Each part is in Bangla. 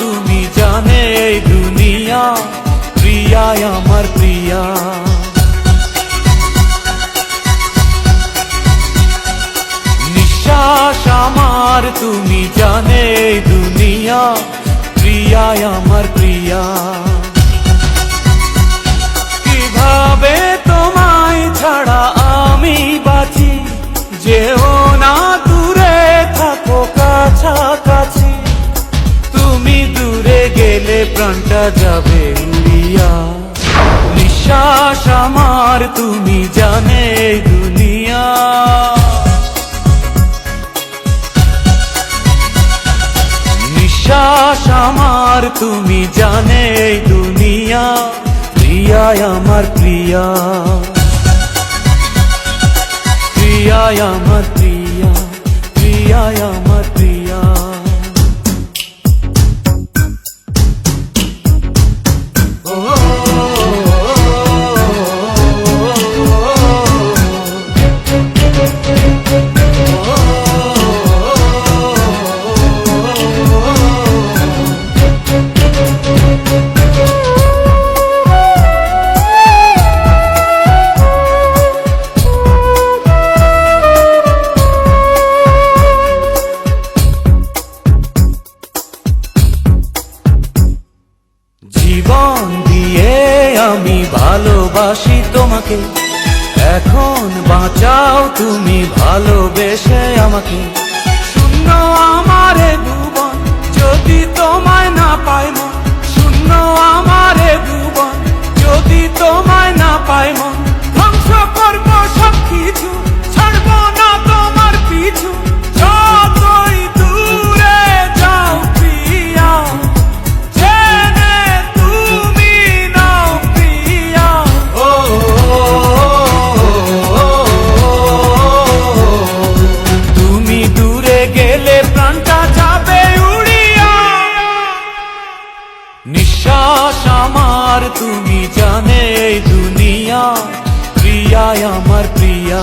তুমি জানে এই দুনিয়া, প্রিয়া আমার প্রিয়া। নিঃশ্বাস আমার তুমি জানে এই দুনিয়া, প্রিয়া আমার প্রিয়া। কিভাবে তোমায় ছাড়া আমি বাঁচি, যেও না দূরে থাকো কাছাকাছি। তুমি দূরে গেলে প্রাণটা যাবে উড়িয়া। নিঃশ্বাস আমার তুমি জানে এই দুনিয়া। নিঃশ্বাস আমার তুমি জানে এই দুনিয়া, প্রিয়া আমার প্রিয়া। প্রিয়া আমার প্রিয়া, প্রিয়া আমার প্রিয়া। জীবন দিয়ে আমি ভালোবাসি তোমাকে, এখন বাঁচাও তুমি ভালোবেসে আমাকে। শূন্য আমারে ভুবন যদি তোমায় না পাই মন, শূন্য আমারে ভুবন যদি তোমায় না পাই মন। ধ্বংস করব সব কিছু, ছাড়বো না তোমার পিছু। যতই দূরে যাও প্রিয়া, জেনে তুমি নাও প্রিয়া। তুমি দূরে গেলে প্রাণটা যাবে উড়িয়া। নিঃশ্বাস আমার তুমি জানে এই দুনিয়া, প্রিয়া আমার প্রিয়া।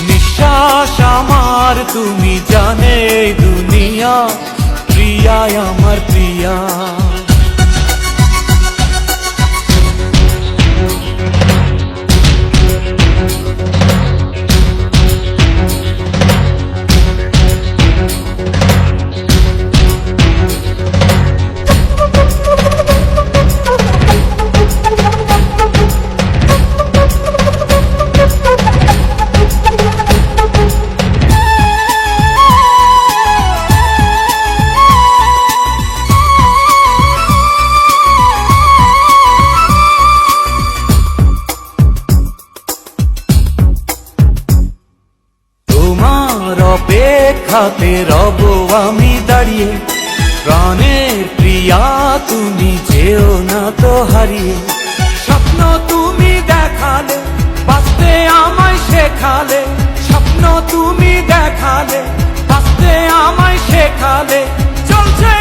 নিঃশ্বাস আমার তুমি জানে এই দুনিয়া, প্রিয়া আমার প্রিয়া। অপেক্ষাতে রব আমি দাঁড়িয়ে, প্রাণের প্রিয়া তুমি যেও না তো হারিয়ে। স্বপ্ন তুমি দেখালে, বাঁচতে আমায় শেখালে। স্বপ্ন তুমি দেখালে, বাঁচতে আমায় শেখালে। চলছে